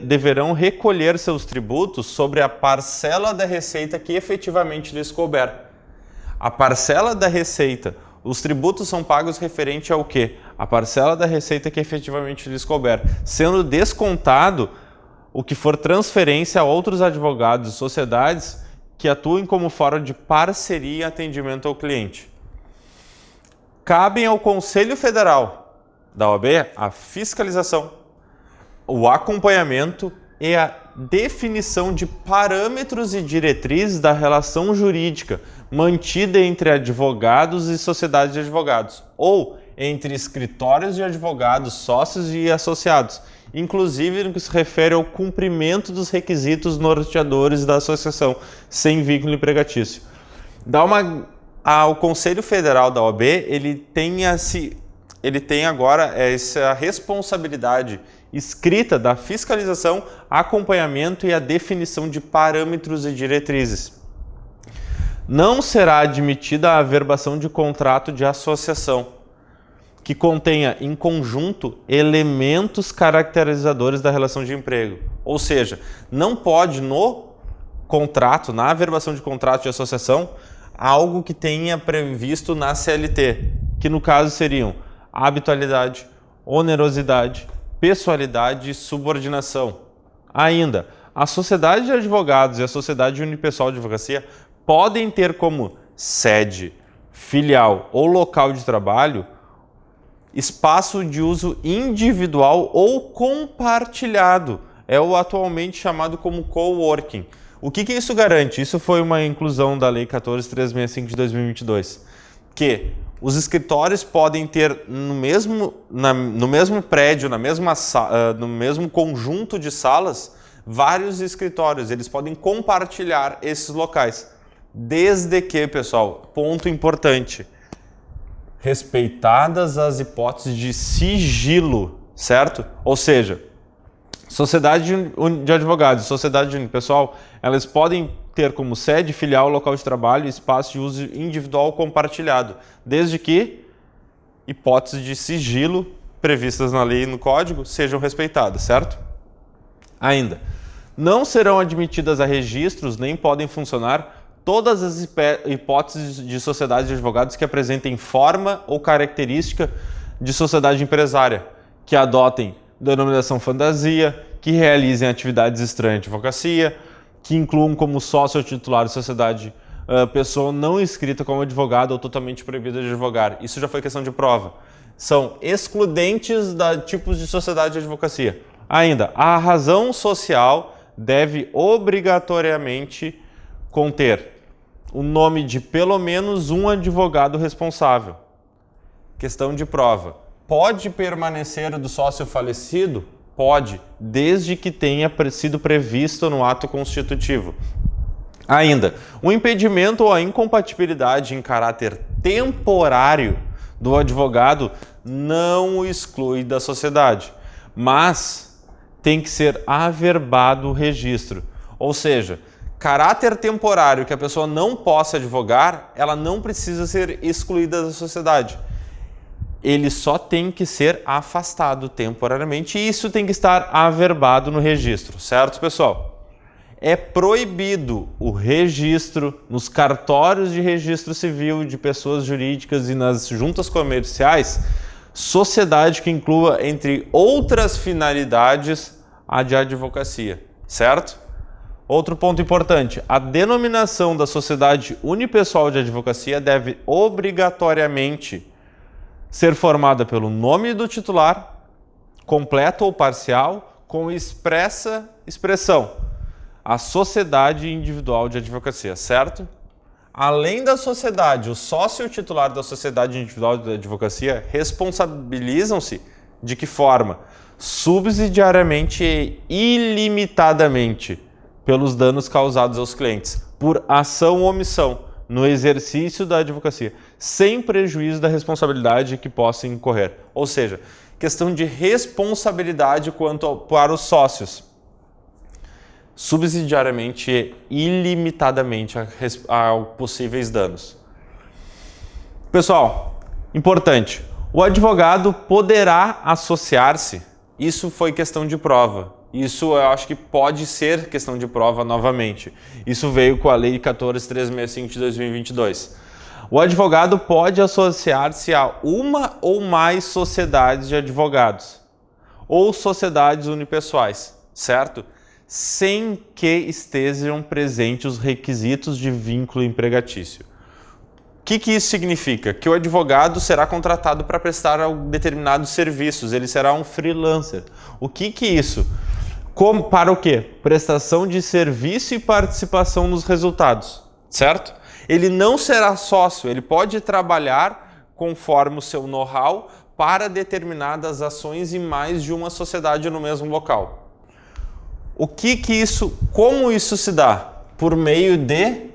deverão recolher seus tributos sobre a parcela da receita que efetivamente lhes couber. A parcela da receita, os tributos são pagos referente ao quê? A parcela da receita que efetivamente lhes couber, sendo descontado o que for transferência a outros advogados e sociedades que atuem como forma de parceria e atendimento ao cliente. Cabem ao Conselho Federal da OAB a fiscalização, o acompanhamento e a definição de parâmetros e diretrizes da relação jurídica mantida entre advogados e sociedades de advogados, ou entre escritórios de advogados, sócios e associados, inclusive no que se refere ao cumprimento dos requisitos norteadores da associação, sem vínculo empregatício. O Conselho Federal da OAB, ele tem agora essa responsabilidade escrita da fiscalização, acompanhamento e a definição de parâmetros e diretrizes. Não será admitida a averbação de contrato de associação que contenha em conjunto elementos caracterizadores da relação de emprego. Ou seja, não pode no contrato, na averbação de contrato de associação, algo que tenha previsto na CLT, que no caso seriam habitualidade, onerosidade, pessoalidade e subordinação. Ainda, a sociedade de advogados e a sociedade unipessoal de advocacia podem ter como sede, filial ou local de trabalho espaço de uso individual ou compartilhado. É o atualmente chamado como coworking. O que isso garante? Isso foi uma inclusão da Lei 14.365 de 2022, que os escritórios podem ter no mesmo prédio, no mesmo conjunto de salas, vários escritórios. Eles podem compartilhar esses locais. Desde que, pessoal, ponto importante, respeitadas as hipóteses de sigilo, certo? Ou seja, sociedade de advogados e sociedade unipessoal, elas podem ter como sede, filial, local de trabalho e espaço de uso individual compartilhado, desde que hipóteses de sigilo previstas na lei e no código sejam respeitadas, certo? Ainda, não serão admitidas a registros nem podem funcionar todas as hipóteses de sociedade de advogados que apresentem forma ou característica de sociedade empresária, que adotem denominação fantasia, que realizem atividades estranhas de advocacia, que incluam como sócio ou titular de sociedade pessoa não inscrita como advogado ou totalmente proibida de advogar. Isso já foi questão de prova. São excludentes de tipos de sociedade de advocacia. Ainda, a razão social deve obrigatoriamente conter o nome de pelo menos um advogado responsável. Questão de prova. Pode permanecer do sócio falecido? Pode, desde que tenha sido previsto no ato constitutivo. Ainda, o impedimento ou a incompatibilidade em caráter temporário do advogado não o exclui da sociedade. mas tem que ser averbado o registro. Ou seja, caráter temporário que a pessoa não possa advogar, ela não precisa ser excluída da sociedade. Ele só tem que ser afastado temporariamente e isso tem que estar averbado no registro, certo, pessoal? É proibido o registro nos cartórios de registro civil de pessoas jurídicas e nas juntas comerciais, sociedade que inclua, entre outras finalidades, a de advocacia, certo? Outro ponto importante, a denominação da sociedade unipessoal de advocacia deve obrigatoriamente ser formada pelo nome do titular, completo ou parcial, com expressão, a sociedade individual de advocacia, certo? Além da sociedade, o sócio titular da sociedade individual de advocacia responsabilizam-se de que forma? Subsidiariamente e ilimitadamente pelos danos causados aos clientes, por ação ou omissão, no exercício da advocacia, sem prejuízo da responsabilidade que possa incorrer. Ou seja, questão de responsabilidade para os sócios, subsidiariamente e ilimitadamente a possíveis danos. Pessoal, importante, o advogado poderá associar-se, isso foi questão de prova. Isso eu acho que pode ser questão de prova novamente. Isso veio com a Lei 14.365 de 2022. O advogado pode associar-se a uma ou mais sociedades de advogados ou sociedades unipessoais, certo? Sem que estejam presentes os requisitos de vínculo empregatício. O que isso significa? Que o advogado será contratado para prestar determinados serviços, ele será um freelancer. O que isso? Para o quê? Prestação de serviço e participação nos resultados, certo? Ele não será sócio, ele pode trabalhar conforme o seu know-how para determinadas ações em mais de uma sociedade no mesmo local. Como isso se dá? Por meio de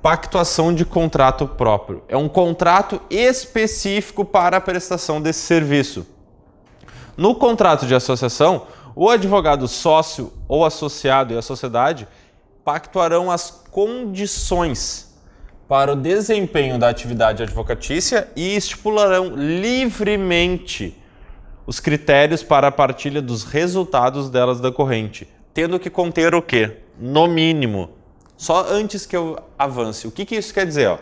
pactuação de contrato próprio. É um contrato específico para a prestação desse serviço. No contrato de associação, o advogado sócio ou associado e a sociedade pactuarão as condições para o desempenho da atividade advocatícia e estipularão livremente os critérios para a partilha dos resultados delas decorrente, tendo que conter o quê? No mínimo. Só antes que eu avance, o que isso quer dizer? Ó?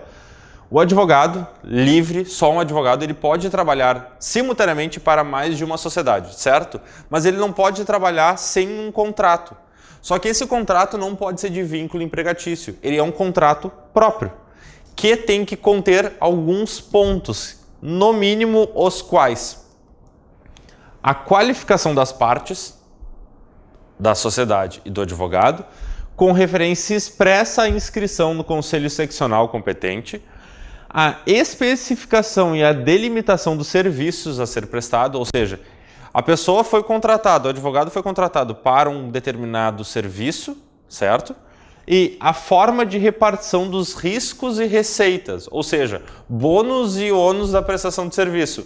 O advogado livre, só um advogado, ele pode trabalhar simultaneamente para mais de uma sociedade, certo? Mas ele não pode trabalhar sem um contrato. Só que esse contrato não pode ser de vínculo empregatício, ele é um contrato próprio, que tem que conter alguns pontos, no mínimo os quais a qualificação das partes, da sociedade e do advogado, com referência expressa à inscrição no conselho seccional competente, a especificação e a delimitação dos serviços a ser prestado, ou seja, a pessoa foi contratada, o advogado foi contratado para um determinado serviço, certo? E a forma de repartição dos riscos e receitas, ou seja, bônus e ônus da prestação de serviço,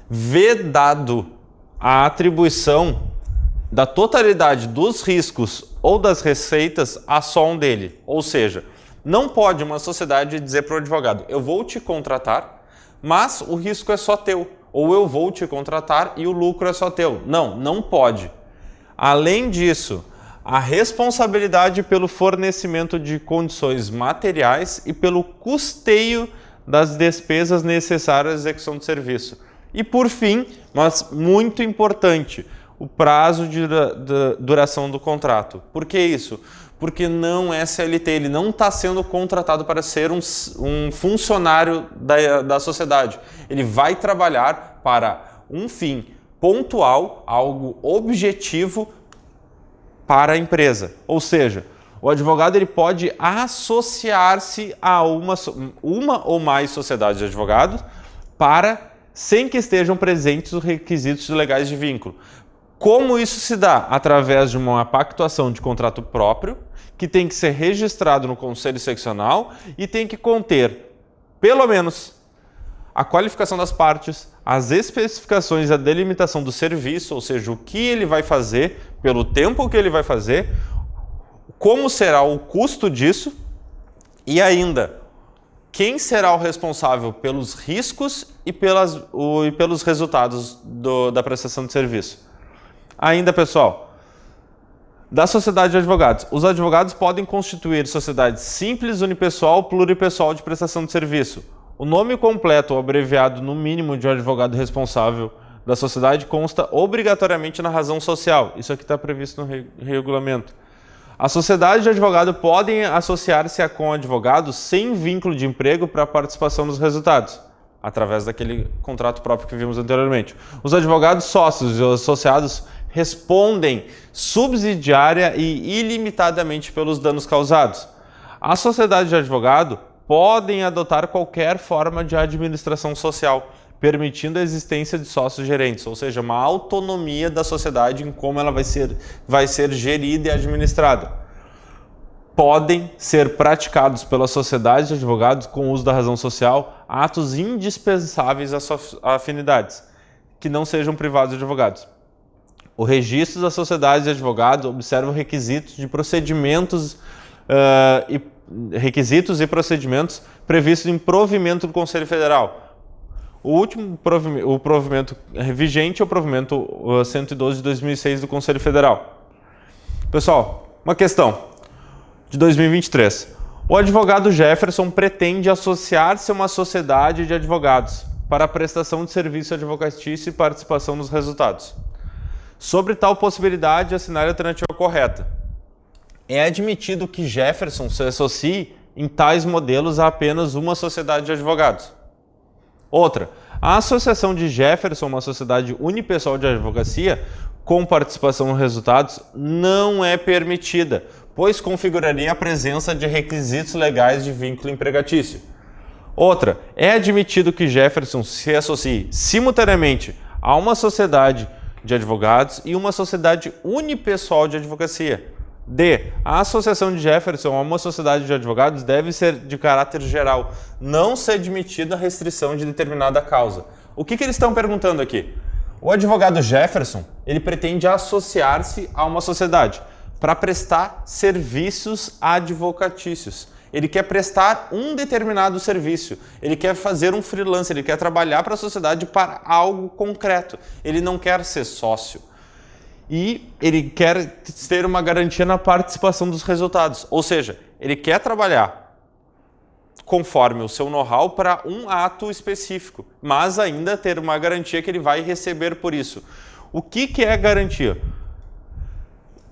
vedado a atribuição da totalidade dos riscos ou das receitas a só um dele. Ou seja, não pode uma sociedade dizer para o advogado, eu vou te contratar, mas o risco é só teu. Ou eu vou te contratar e o lucro é só teu. Não, não pode. Além disso, a responsabilidade pelo fornecimento de condições materiais e pelo custeio das despesas necessárias à execução do serviço. E por fim, mas muito importante, o prazo de duração do contrato. Por que isso? Porque não é CLT, ele não está sendo contratado para ser um funcionário da sociedade. Ele vai trabalhar para um fim pontual, algo objetivo para a empresa. Ou seja, o advogado ele pode associar-se a uma ou mais sociedades de advogados sem que estejam presentes os requisitos legais de vínculo. Como isso se dá? Através de uma pactuação de contrato próprio, que tem que ser registrado no Conselho Seccional e tem que conter, pelo menos, a qualificação das partes, as especificações e a delimitação do serviço, ou seja, o que ele vai fazer, pelo tempo que ele vai fazer, como será o custo disso e ainda quem será o responsável pelos riscos e pelos resultados da prestação de serviço. Ainda, pessoal, da sociedade de advogados. Os advogados podem constituir sociedade simples, unipessoal ou pluripessoal de prestação de serviço. O nome completo ou abreviado no mínimo de um advogado responsável da sociedade consta obrigatoriamente na razão social. Isso aqui está previsto no regulamento. A sociedade de advogado podem associar-se com advogados sem vínculo de emprego para participação nos resultados, através daquele contrato próprio que vimos anteriormente. Os advogados sócios e associados respondem subsidiária e ilimitadamente pelos danos causados. A sociedade de advogado podem adotar qualquer forma de administração social, permitindo a existência de sócios gerentes, ou seja, uma autonomia da sociedade em como ela vai ser gerida e administrada. Podem ser praticados pela sociedade de advogados com o uso da razão social atos indispensáveis às suas afinidades, que não sejam privados de advogados. O registro da sociedade de advogados observa requisitos de procedimentos e procedimentos previstos em provimento do Conselho Federal. O provimento vigente é o provimento 112 de 2006 do Conselho Federal. Pessoal, uma questão de 2023. O advogado Jefferson pretende associar-se a uma sociedade de advogados para a prestação de serviço advocatício e participação nos resultados. Sobre tal possibilidade, assinar a alternativa correta. É admitido que Jefferson se associe em tais modelos a apenas uma sociedade de advogados. Outra, a associação de Jefferson a uma sociedade unipessoal de advocacia com participação nos resultados não é permitida, pois configuraria a presença de requisitos legais de vínculo empregatício. Outra, é admitido que Jefferson se associe simultaneamente a uma sociedade de advogados e uma sociedade unipessoal de advocacia. D. A associação de Jefferson a uma sociedade de advogados deve ser de caráter geral, não ser admitida a restrição de determinada causa. O que eles estão perguntando aqui? O advogado Jefferson, ele pretende associar-se a uma sociedade para prestar serviços advocatícios. Ele quer prestar um determinado serviço, ele quer fazer um freelance, ele quer trabalhar para a sociedade para algo concreto. Ele não quer ser sócio. E ele quer ter uma garantia na participação dos resultados. Ou seja, ele quer trabalhar conforme o seu know-how para um ato específico, mas ainda ter uma garantia que ele vai receber por isso. O que é garantia?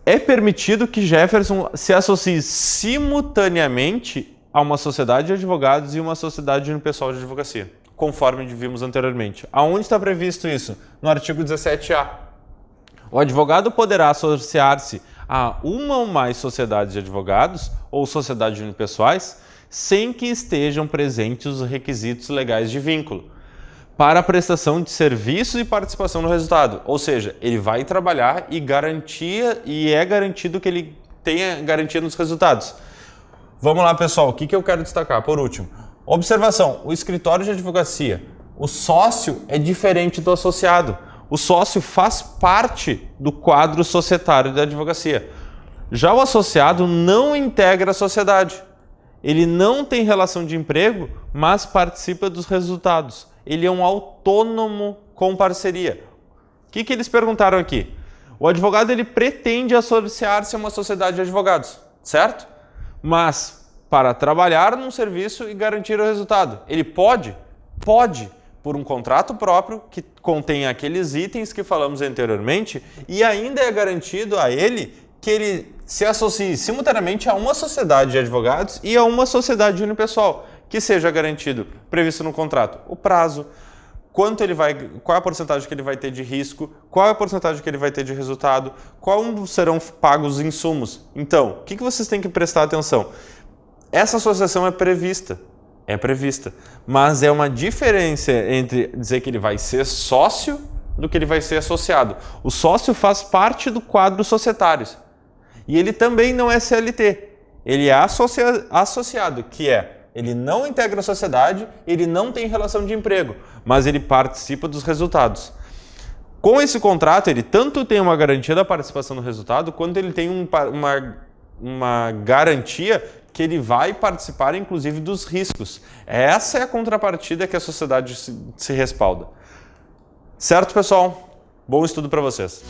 É permitido que Jefferson se associe simultaneamente a uma sociedade de advogados e uma sociedade unipessoal de advocacia, conforme vimos anteriormente. Aonde está previsto isso? No artigo 17A. O advogado poderá associar-se a uma ou mais sociedades de advogados ou sociedades unipessoais sem que estejam presentes os requisitos legais de vínculo para a prestação de serviços e participação no resultado. Ou seja, ele vai trabalhar e é garantido que ele tenha garantia nos resultados. Vamos lá, pessoal, o que eu quero destacar por último? Observação, o escritório de advocacia, o sócio é diferente do associado. O sócio faz parte do quadro societário da advocacia. Já o associado não integra a sociedade. Ele não tem relação de emprego, mas participa dos resultados. Ele é um autônomo com parceria. O que eles perguntaram aqui? O advogado ele pretende associar-se a uma sociedade de advogados, certo? Mas para trabalhar num serviço e garantir o resultado. Ele pode? Pode. Por um contrato próprio que contém aqueles itens que falamos anteriormente e ainda é garantido a ele que ele se associe simultaneamente a uma sociedade de advogados e a uma sociedade unipessoal, que seja garantido, previsto no contrato, o prazo, qual é a porcentagem que ele vai ter de risco, qual é a porcentagem que ele vai ter de resultado, qual serão pagos os insumos. Então, o que vocês têm que prestar atenção? Essa associação é prevista, mas é uma diferença entre dizer que ele vai ser sócio do que ele vai ser associado. O sócio faz parte do quadro societário e ele também não é CLT, ele é associado, que é Ele não integra a sociedade, ele não tem relação de emprego, mas ele participa dos resultados. Com esse contrato, ele tanto tem uma garantia da participação no resultado, quanto ele tem uma garantia que ele vai participar, inclusive, dos riscos. Essa é a contrapartida que a sociedade se respalda. Certo, pessoal? Bom estudo para vocês.